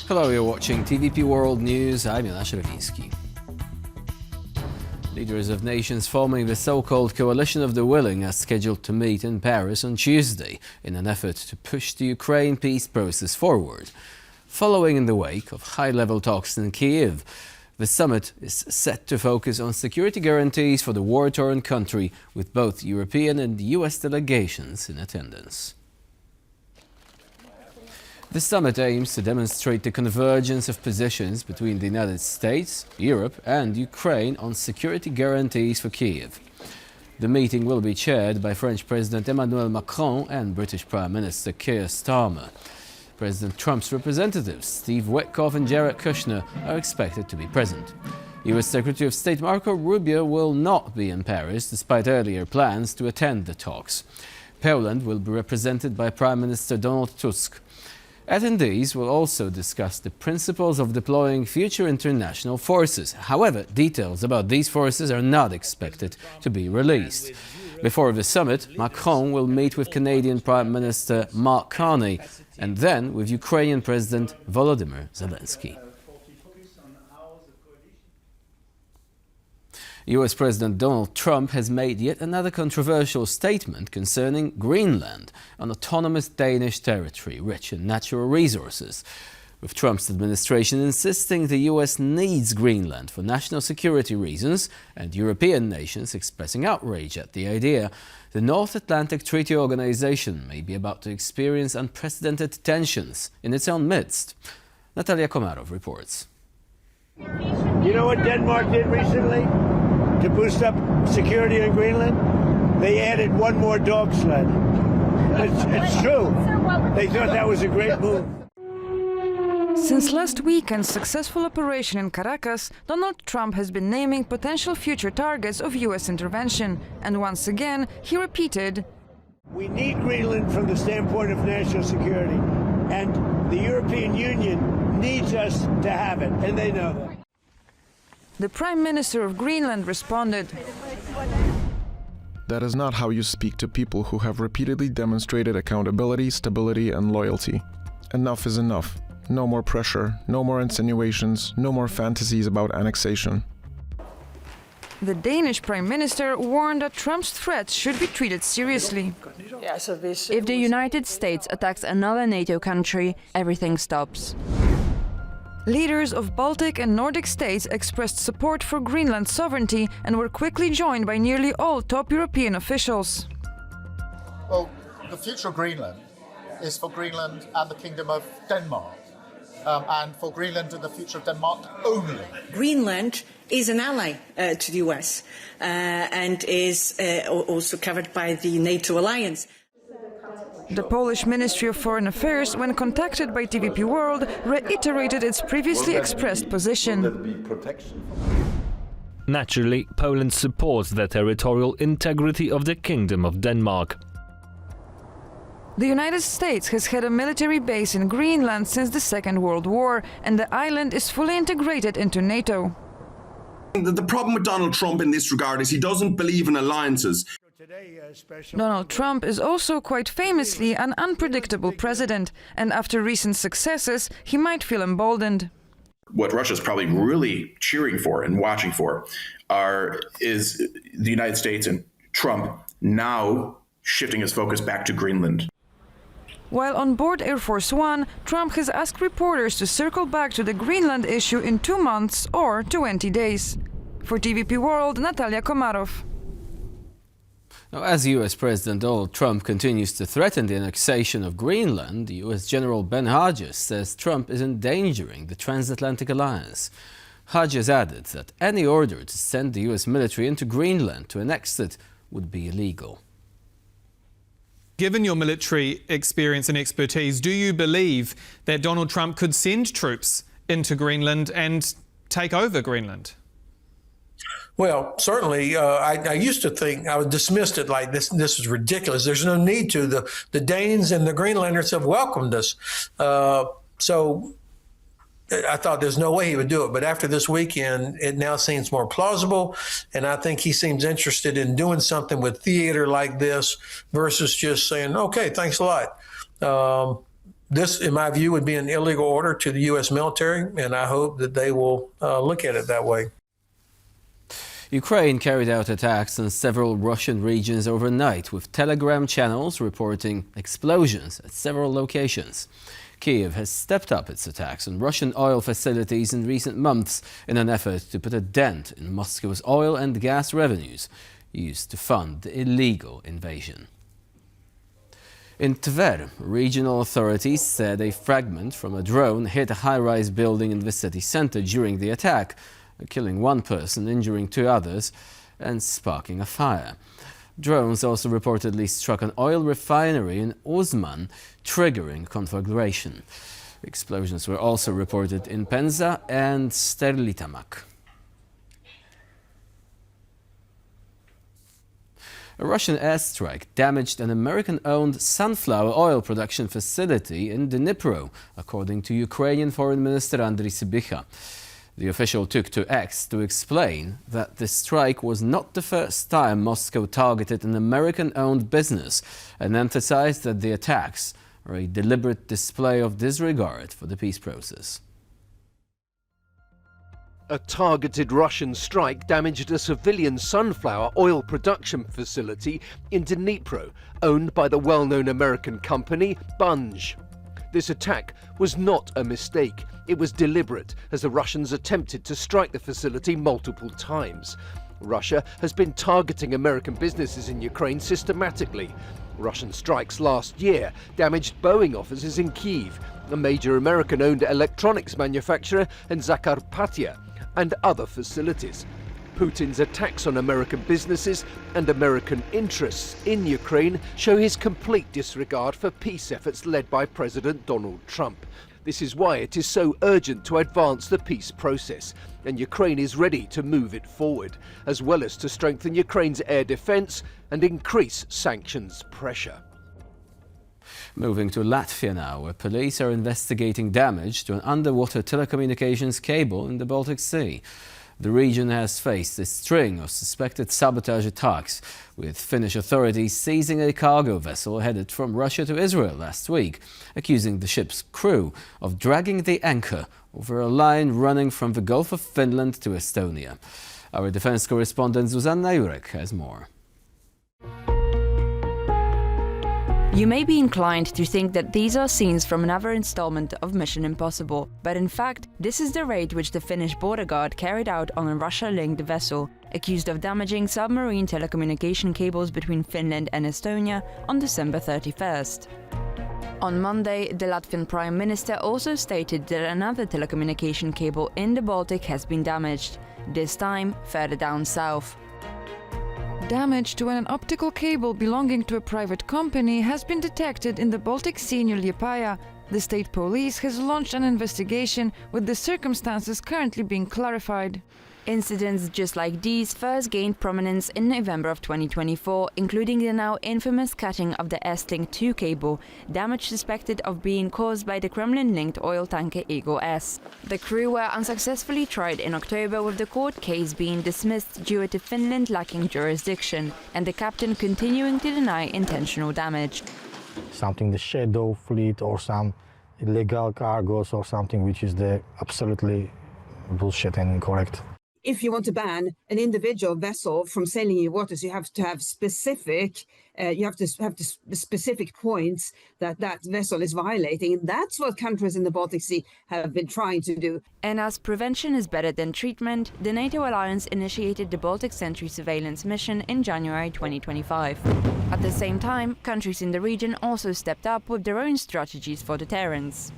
Hello, you're watching TVP World News. I'm Jan Ślewiński. Leaders of nations forming the so-called Coalition of the Willing are scheduled to meet in Paris on Tuesday in an effort to push the Ukraine peace process forward. Following in the wake of high-level talks in Kyiv, the summit is set to focus on security guarantees for the war-torn country, with both European and U.S. delegations in attendance. The summit aims to demonstrate the convergence of positions between the United States, Europe and Ukraine on security guarantees for Kyiv. The meeting will be chaired by French President Emmanuel Macron and British Prime Minister Keir Starmer. President Trump's representatives, Steve Witkoff and Jared Kushner, are expected to be present. U.S. Secretary of State Marco Rubio will not be in Paris, despite earlier plans to attend the talks. Poland will be represented by Prime Minister Donald Tusk. Attendees will also discuss the principles of deploying future international forces. However, details about these forces are not expected to be released. Before the summit, Macron will meet with Canadian Prime Minister Mark Carney and then with Ukrainian President Volodymyr Zelensky. U.S. President Donald Trump has made yet another controversial statement concerning Greenland, an autonomous Danish territory rich in natural resources. With Trump's administration insisting the U.S. needs Greenland for national security reasons and European nations expressing outrage at the idea, the North Atlantic Treaty Organization may be about to experience unprecedented tensions in its own midst. Natalia Komarov reports. You know what Denmark did recently to boost up security in Greenland? They added one more dog sled. It's true. They thought that was a great move. Since last weekend's successful operation in Caracas, Donald Trump has been naming potential future targets of U.S. intervention. And once again, he repeated, "We need Greenland from the standpoint of national security, and the European Union needs us to have it, and they know that." The Prime Minister of Greenland responded, "That is not how you speak to people who have repeatedly demonstrated accountability, stability and loyalty. Enough is enough. No more pressure, no more insinuations, no more fantasies about annexation." The Danish Prime Minister warned that Trump's threats should be treated seriously. If the United States attacks another NATO country, everything stops. Leaders of Baltic and Nordic states expressed support for Greenland's sovereignty and were quickly joined by nearly all top European officials. Well, the future of Greenland is for Greenland and the Kingdom of Denmark, and for Greenland and the future of Denmark only. Greenland is an ally to the U.S. And is also covered by the NATO alliance. The Polish Ministry of Foreign Affairs, when contacted by TVP World, reiterated its previously expressed position. Naturally, Poland supports the territorial integrity of the Kingdom of Denmark. The United States has had a military base in Greenland since the Second World War, and the island is fully integrated into NATO. The problem with Donald Trump in this regard is he doesn't believe in alliances. Donald Trump is also quite famously an unpredictable president, and after recent successes, he might feel emboldened. What Russia's probably really cheering for and watching for is the United States and Trump now shifting his focus back to Greenland. While on board Air Force One, Trump has asked reporters to circle back to the Greenland issue in 2 months or 20 days. For TVP World, Natalia Komarov. Now, as U.S. President Donald Trump continues to threaten the annexation of Greenland, U.S. General Ben Hodges says Trump is endangering the transatlantic alliance. Hodges added that any order to send the U.S. military into Greenland to annex it would be illegal. Given your military experience and expertise, do you believe that Donald Trump could send troops into Greenland and take over Greenland? Well, certainly, I used to think, I was dismissed it like this is ridiculous. There's no need to. The Danes and the Greenlanders have welcomed us. So I thought there's no way he would do it. But after this weekend, it now seems more plausible. And I think he seems interested in doing something with theater like this versus just saying, okay, thanks a lot. This, in my view, would be an illegal order to the U.S. military, and I hope that they will look at it that way. Ukraine carried out attacks on several Russian regions overnight, with Telegram channels reporting explosions at several locations. Kyiv has stepped up its attacks on Russian oil facilities in recent months in an effort to put a dent in Moscow's oil and gas revenues used to fund the illegal invasion. In Tver, regional authorities said a fragment from a drone hit a high-rise building in the city center during the attack, killing one person, injuring two others, and sparking a fire. Drones also reportedly struck an oil refinery in Uzman, triggering conflagration. Explosions were also reported in Penza and Sterlitamak. A Russian airstrike damaged an American-owned sunflower oil production facility in Dnipro, according to Ukrainian Foreign Minister Andriy Sybiha. The official took to X to explain that the strike was not the first time Moscow targeted an American-owned business, and emphasized that the attacks are a deliberate display of disregard for the peace process. A targeted Russian strike damaged a civilian sunflower oil production facility in Dnipro, owned by the well-known American company Bunge. This attack was not a mistake. It was deliberate, as the Russians attempted to strike the facility multiple times. Russia has been targeting American businesses in Ukraine systematically. Russian strikes last year damaged Boeing offices in Kyiv, a major American-owned electronics manufacturer, and Zakarpattia, and other facilities. Putin's attacks on American businesses and American interests in Ukraine show his complete disregard for peace efforts led by President Donald Trump. This is why it is so urgent to advance the peace process, and Ukraine is ready to move it forward, as well as to strengthen Ukraine's air defense and increase sanctions pressure. Moving to Latvia now, where police are investigating damage to an underwater telecommunications cable in the Baltic Sea. The region has faced a string of suspected sabotage attacks, with Finnish authorities seizing a cargo vessel headed from Russia to Israel last week, accusing the ship's crew of dragging the anchor over a line running from the Gulf of Finland to Estonia. Our defense correspondent Zuzanna Jurek has more. You may be inclined to think that these are scenes from another installment of Mission Impossible, but in fact, this is the raid which the Finnish border guard carried out on a Russia-linked vessel, accused of damaging submarine telecommunication cables between Finland and Estonia on December 31st. On Monday, the Latvian Prime Minister also stated that another telecommunication cable in the Baltic has been damaged, this time further down south. Damage to an optical cable belonging to a private company has been detected in the Baltic Sea near Liepāja. The state police has launched an investigation, with the circumstances currently being clarified. Incidents just like these first gained prominence in November of 2024, including the now infamous cutting of the S-Link 2 cable, damage suspected of being caused by the Kremlin-linked oil tanker Eagle S. The crew were unsuccessfully tried in October, with the court case being dismissed due to Finland lacking jurisdiction, and the captain continuing to deny intentional damage. Something the shadow fleet or some illegal cargoes or something which is the absolutely bullshit and incorrect. If you want to ban an individual vessel from sailing in waters, you have to have specific specific points that vessel is violating. And that's what countries in the Baltic Sea have been trying to do. And as prevention is better than treatment, the NATO alliance initiated the Baltic Sentry surveillance mission in January 2025. At the same time, countries in the region also stepped up with their own strategies for deterrence.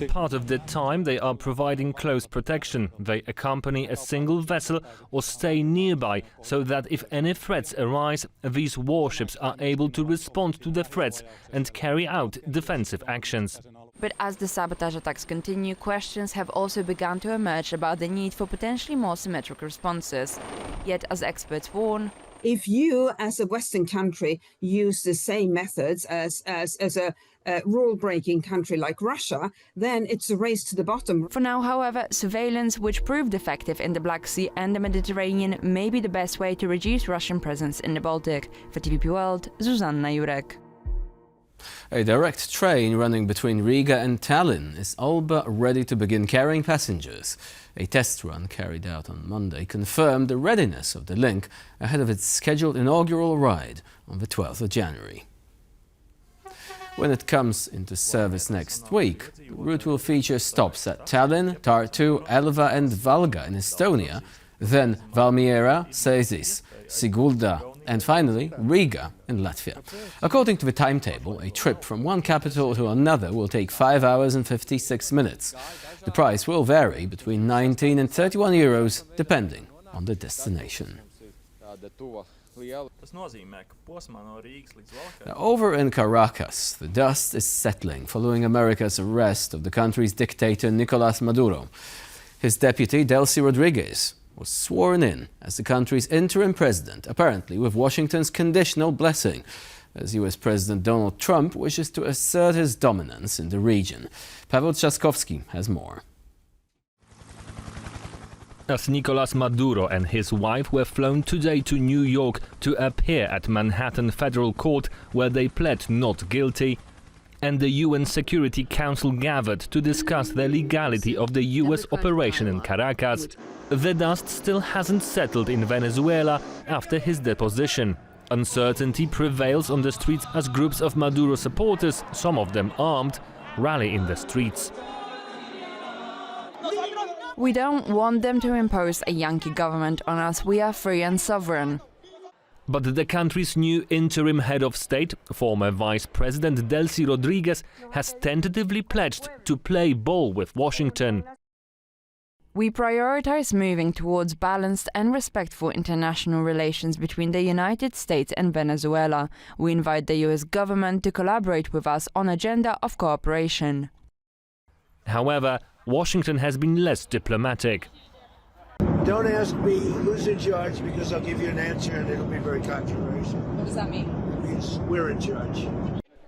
Part of the time they are providing close protection. They accompany a single vessel or stay nearby, so that if any threats arise, these warships are able to respond to the threats and carry out defensive actions. But as the sabotage attacks continue, questions have also begun to emerge about the need for potentially more symmetric responses. Yet, as experts warn, if you, as a Western country, use the same methods as a rule-breaking country like Russia, then it's a race to the bottom. For now, however, surveillance, which proved effective in the Black Sea and the Mediterranean, may be the best way to reduce Russian presence in the Baltic. For TVP World, Zuzanna Jurek. A direct train running between Riga and Tallinn is all but ready to begin carrying passengers. A test run carried out on Monday confirmed the readiness of the link ahead of its scheduled inaugural ride on the 12th of January. When it comes into service next week, the route will feature stops at Tallinn, Tartu, Elva and Valga in Estonia, then Valmiera, Sēsis, Sigulda and finally Riga in Latvia. According to the timetable, a trip from one capital to another will take 5 hours and 56 minutes. The price will vary between 19 and 31 euros depending on the destination. Now, over in Caracas, the dust is settling following America's arrest of the country's dictator Nicolás Maduro. His deputy, Delcy Rodriguez, was sworn in as the country's interim president, apparently with Washington's conditional blessing, as US President Donald Trump wishes to assert his dominance in the region. Paweł Trzaskowski has more. As Nicolás Maduro and his wife were flown today to New York to appear at Manhattan Federal Court, where they pled not guilty, and the UN Security Council gathered to discuss the legality of the US operation in Caracas, the dust still hasn't settled in Venezuela after his deposition. Uncertainty prevails on the streets as groups of Maduro supporters, some of them armed, rally in the streets. We don't want them to impose a Yankee government on us. We are free and sovereign. But the country's new interim head of state, former Vice President Delcy Rodriguez, has tentatively pledged to play ball with Washington. We prioritize moving towards balanced and respectful international relations between the United States and Venezuela. We invite the US government to collaborate with us on an agenda of cooperation. However, Washington has been less diplomatic. Don't ask me who's in charge because I'll give you an answer and it'll be very controversial. What does that mean? It means we're in charge.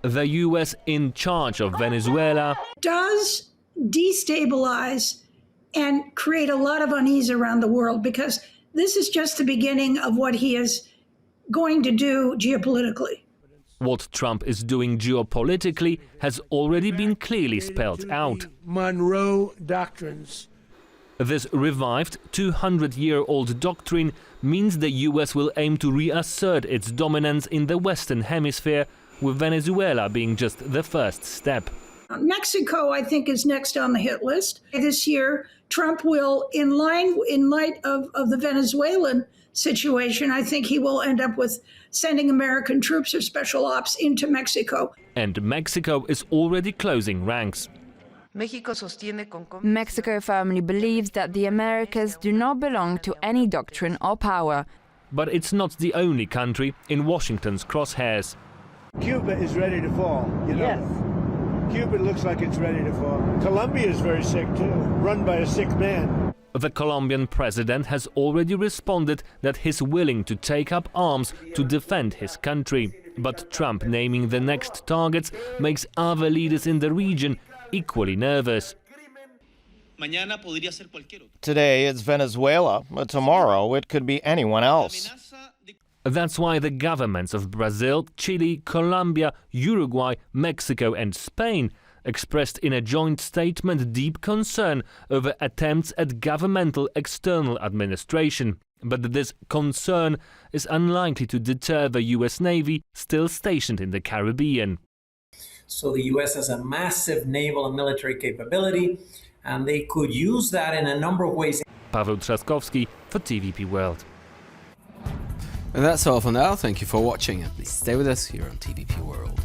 The US in charge of Venezuela does destabilize and create a lot of unease around the world, because this is just the beginning of what he is going to do geopolitically. What Trump is doing geopolitically has already been clearly spelled out. Monroe doctrines. This revived 200-year-old doctrine means the US will aim to reassert its dominance in the Western Hemisphere, with Venezuela being just the first step. Mexico, I think, is next on the hit list. This year, Trump will, in light of the Venezuelan situation, I think he will end up with sending American troops or special ops into Mexico. And Mexico is already closing ranks. Mexico firmly believes that the Americas do not belong to any doctrine or power. But it's not the only country in Washington's crosshairs. Cuba is ready to fall, you know. Yes. Cuba looks like it's ready to fall. Colombia is very sick too, run by a sick man. The Colombian president has already responded that he's willing to take up arms to defend his country. But Trump naming the next targets makes other leaders in the region equally nervous. Today it's Venezuela, but tomorrow it could be anyone else. That's why the governments of Brazil, Chile, Colombia, Uruguay, Mexico and Spain expressed in a joint statement deep concern over attempts at governmental external administration. But this concern is unlikely to deter the US Navy still stationed in the Caribbean. So the US has a massive naval and military capability, and they could use that in a number of ways. Paweł Trzaskowski for TVP World. And that's all for now. Thank you for watching, and please stay with us here on TVP World.